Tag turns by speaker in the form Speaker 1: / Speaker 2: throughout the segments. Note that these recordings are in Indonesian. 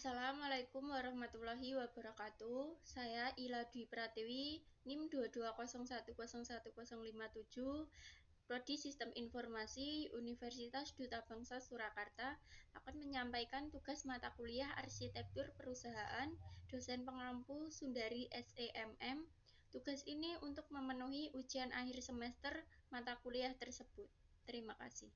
Speaker 1: Assalamualaikum warahmatullahi wabarakatuh. Saya Ila Dwi Pratiwi, NIM 220101057, Prodi Sistem Informasi Universitas Duta Bangsa Surakarta, akan menyampaikan tugas mata kuliah Arsitektur Perusahaan, dosen pengampu Sundari SEMM. Tugas ini untuk memenuhi ujian akhir semester mata kuliah tersebut. Terima kasih.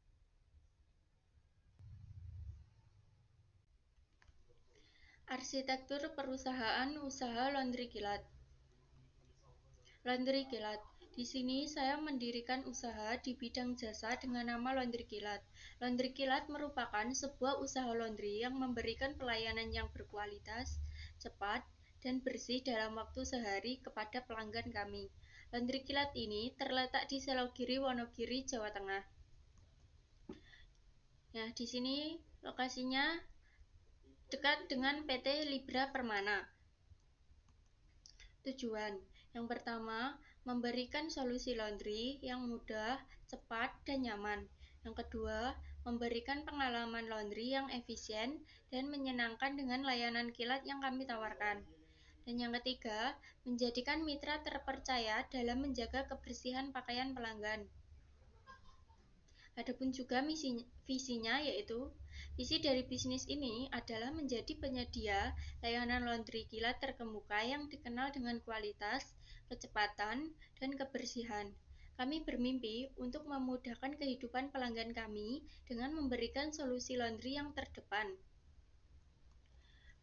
Speaker 1: Arsitektur Perusahaan Usaha Laundry Kilat. Laundry Kilat. Di sini saya mendirikan usaha di bidang jasa dengan nama Laundry Kilat. Laundry Kilat merupakan sebuah usaha laundry yang memberikan pelayanan yang berkualitas, cepat, dan bersih dalam waktu sehari kepada pelanggan kami. Laundry Kilat ini terletak di Selogiri, Wonogiri, Jawa Tengah. Nah, di sini lokasinya dekat dengan PT Libra Permana. Tujuan yang pertama, memberikan solusi laundry yang mudah, cepat, dan nyaman. Yang kedua, memberikan pengalaman laundry yang efisien dan menyenangkan dengan layanan kilat yang kami tawarkan. Dan yang ketiga, menjadikan mitra terpercaya dalam menjaga kebersihan pakaian pelanggan. Adapun juga visinya, yaitu visi dari bisnis ini adalah menjadi penyedia layanan laundry kilat terkemuka yang dikenal dengan kualitas, kecepatan, dan kebersihan. Kami bermimpi untuk memudahkan kehidupan pelanggan kami dengan memberikan solusi laundry yang terdepan.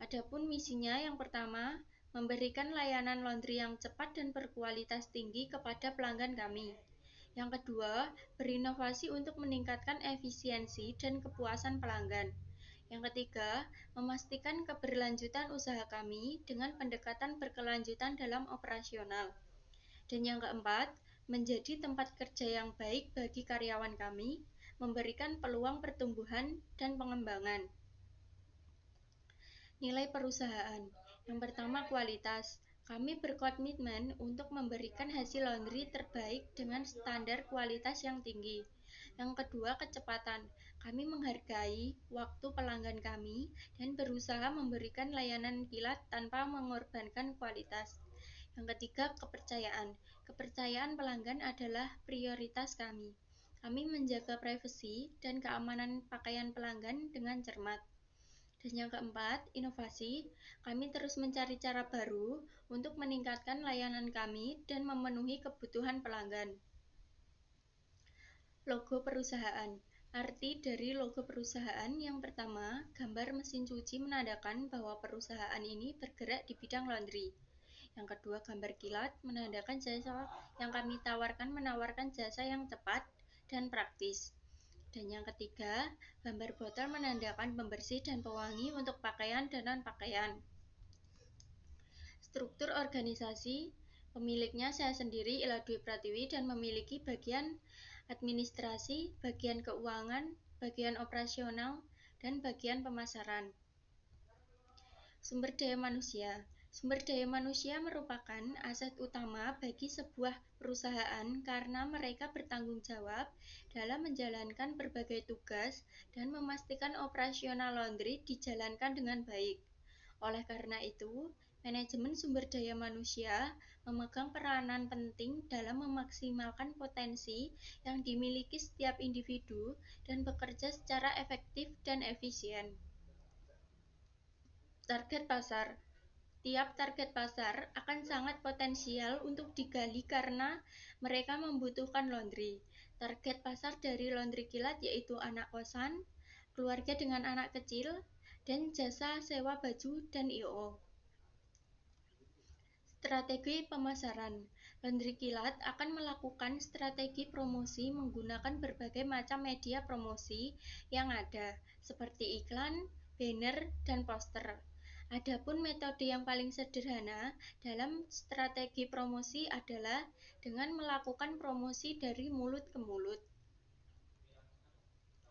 Speaker 1: Adapun misinya yang pertama, memberikan layanan laundry yang cepat dan berkualitas tinggi kepada pelanggan kami. Yang kedua, berinovasi untuk meningkatkan efisiensi dan kepuasan pelanggan. Yang ketiga, memastikan keberlanjutan usaha kami dengan pendekatan berkelanjutan dalam operasional. Dan yang keempat, menjadi tempat kerja yang baik bagi karyawan kami, memberikan peluang pertumbuhan dan pengembangan. Nilai perusahaan. Yang pertama, kualitas. Kami berkomitmen untuk memberikan hasil laundry terbaik dengan standar kualitas yang tinggi. Yang kedua, kecepatan. Kami menghargai waktu pelanggan kami dan berusaha memberikan layanan kilat tanpa mengorbankan kualitas. Yang ketiga, kepercayaan. Kepercayaan pelanggan adalah prioritas kami. Kami menjaga privasi dan keamanan pakaian pelanggan dengan cermat. Dan yang keempat, inovasi. Kami terus mencari cara baru untuk meningkatkan layanan kami dan memenuhi kebutuhan pelanggan. Logo perusahaan. Arti dari logo perusahaan yang pertama, gambar mesin cuci menandakan bahwa perusahaan ini bergerak di bidang laundry. Yang kedua, gambar kilat menandakan jasa yang kami tawarkan menawarkan jasa yang cepat dan praktis. Dan yang ketiga, gambar botol menandakan pembersih dan pewangi untuk pakaian dan non-pakaian. Struktur organisasi, pemiliknya saya sendiri, Ila Dwi Pratiwi, dan memiliki bagian administrasi, bagian keuangan, bagian operasional, dan bagian pemasaran. Sumber daya manusia. Sumber daya manusia merupakan aset utama bagi sebuah perusahaan karena mereka bertanggung jawab dalam menjalankan berbagai tugas dan memastikan operasional laundry dijalankan dengan baik. Oleh karena itu, manajemen sumber daya manusia memegang peranan penting dalam memaksimalkan potensi yang dimiliki setiap individu dan bekerja secara efektif dan efisien. Target pasar. Tiap target pasar akan sangat potensial untuk digali karena mereka membutuhkan laundry. Target pasar dari laundry kilat yaitu anak kosan, keluarga dengan anak kecil, dan jasa sewa baju dan I.O. Strategi pemasaran. Laundry kilat akan melakukan strategi promosi menggunakan berbagai macam media promosi yang ada, seperti iklan, banner, dan poster. Adapun metode yang paling sederhana dalam strategi promosi adalah dengan melakukan promosi dari mulut ke mulut.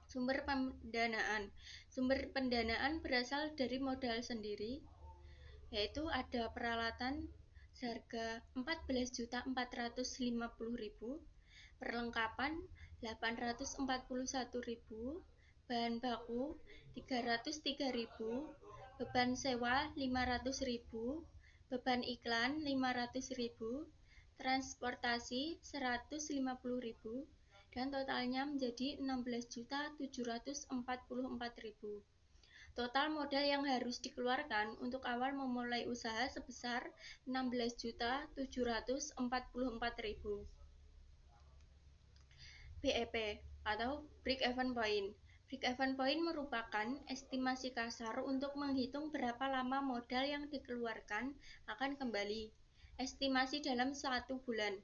Speaker 1: Sumber pendanaan. Sumber pendanaan berasal dari modal sendiri, yaitu ada peralatan seharga 14.450.000, perlengkapan 841.000, bahan baku 303.000, beban sewa 500.000, beban iklan 500.000, transportasi 150.000, dan totalnya menjadi 16.744.000. Total modal yang harus dikeluarkan untuk awal memulai usaha sebesar 16.744.000. BEP atau Break-Even Point. Break-Even Point merupakan estimasi kasar untuk menghitung berapa lama modal yang dikeluarkan akan kembali. Estimasi dalam 1 bulan.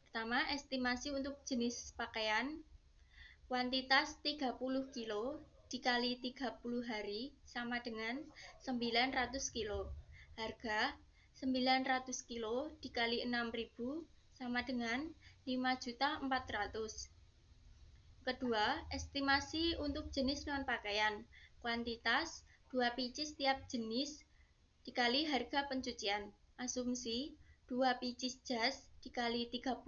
Speaker 1: Pertama, estimasi untuk jenis pakaian. Kuantitas 30 kilo dikali 30 hari sama dengan 900 kilo. Harga 900 kilo dikali 6.000 sama dengan 5.400.000. Kedua, estimasi untuk jenis non-pakaian. Kuantitas 2 pieces tiap jenis dikali harga pencucian. Asumsi 2 pieces jas dikali 30.000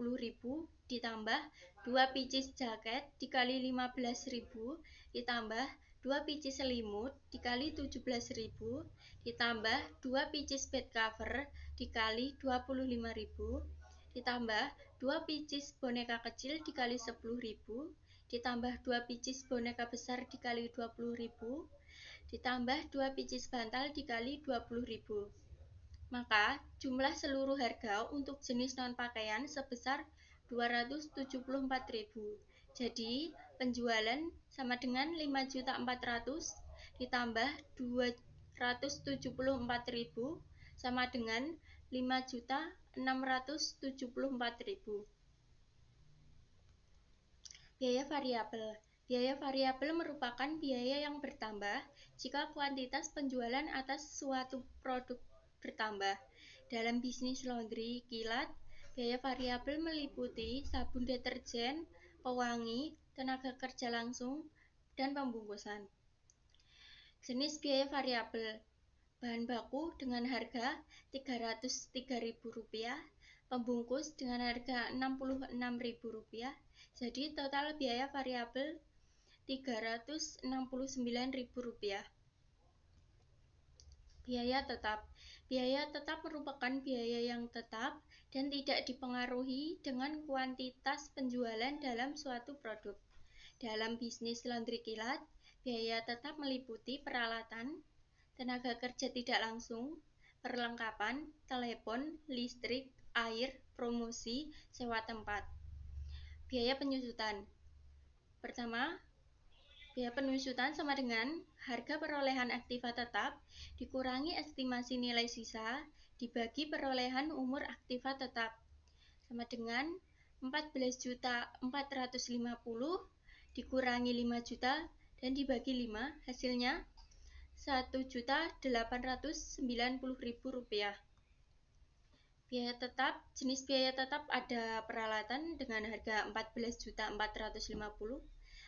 Speaker 1: ditambah 2 pieces jaket dikali 15.000 ditambah 2 pieces selimut dikali 17.000 ditambah 2 pieces bed cover dikali 25.000 ditambah 2 pieces boneka kecil dikali 10.000 ditambah 2 pieces boneka besar dikali 20.000 ditambah 2 pieces bantal dikali 20.000. Maka jumlah seluruh harga untuk jenis non-pakaian sebesar 274.000. Jadi penjualan sama dengan 5.400.000 ditambah 274.000 sama dengan 5.674.000. Biaya variabel. Biaya variabel merupakan biaya yang bertambah jika kuantitas penjualan atas suatu produk bertambah. Dalam bisnis laundry kilat, biaya variabel meliputi sabun deterjen, pewangi, tenaga kerja langsung, dan pembungkusan. Jenis biaya variabel. Bahan baku dengan harga Rp303.000, pembungkus dengan harga Rp66.000. Jadi total biaya variabel Rp369.000. Biaya tetap. Biaya tetap merupakan biaya yang tetap dan tidak dipengaruhi dengan kuantitas penjualan dalam suatu produk. Dalam bisnis laundry kilat, biaya tetap meliputi peralatan, tenaga kerja tidak langsung, perlengkapan, telepon, listrik, air, promosi, sewa tempat. Biaya penyusutan. Pertama, biaya penyusutan sama dengan harga perolehan aktiva tetap dikurangi estimasi nilai sisa dibagi perolehan umur aktiva tetap sama dengan 14.450 dikurangi 5 juta dan dibagi 5 hasilnya Rp1.890.000. Biaya tetap, jenis biaya tetap ada peralatan dengan harga Rp14.450,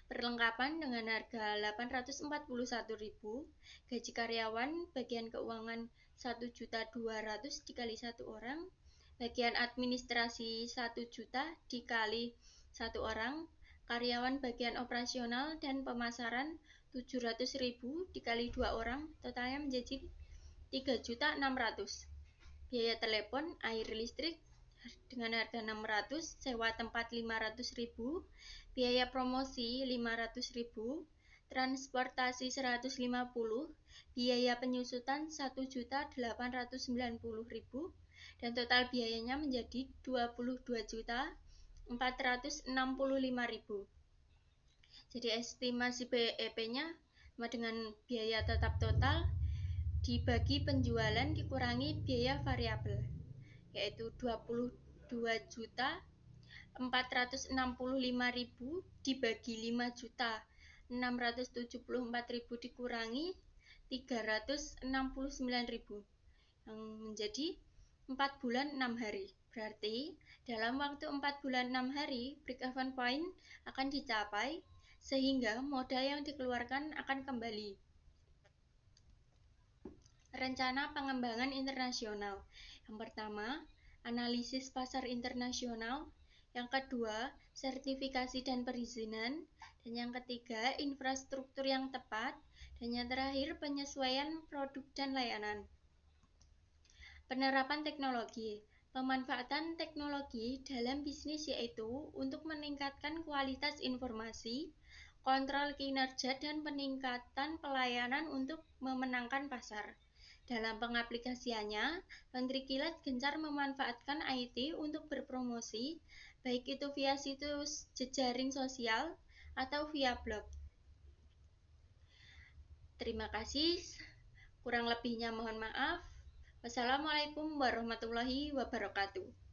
Speaker 1: perlengkapan dengan harga Rp841.000, gaji karyawan bagian keuangan Rp1.200.000 dikali 1 orang, bagian administrasi 1 juta dikali 1 orang, karyawan bagian operasional dan pemasaran 700.000 dikali 2 orang, totalnya menjadi 3.600.000. Biaya telepon, air, listrik dengan harga 600, sewa tempat 500.000, biaya promosi 500.000, transportasi 150, biaya penyusutan 1.890.000 dan total biayanya menjadi 22.465.000. Jadi estimasi BEP-nya sama dengan biaya tetap total dibagi penjualan dikurangi biaya variabel, yaitu 22.465.000 dibagi 5.674.000 dikurangi 369.000 yang menjadi 4 bulan 6 hari. Berarti dalam waktu 4 bulan 6 hari break-even point akan dicapai sehingga modal yang dikeluarkan akan kembali. Rencana pengembangan internasional. Yang pertama, analisis pasar internasional. Yang kedua, sertifikasi dan perizinan. Dan yang ketiga, infrastruktur yang tepat. Dan yang terakhir, penyesuaian produk dan layanan. Penerapan teknologi. Pemanfaatan teknologi dalam bisnis yaitu untuk meningkatkan kualitas informasi, kontrol kinerja, dan peningkatan pelayanan untuk memenangkan pasar. Dalam pengaplikasiannya, Menteri Kilat gencar memanfaatkan IT untuk berpromosi, baik itu via situs jejaring sosial atau via blog. Terima kasih. Kurang lebihnya mohon maaf. Wassalamualaikum warahmatullahi wabarakatuh.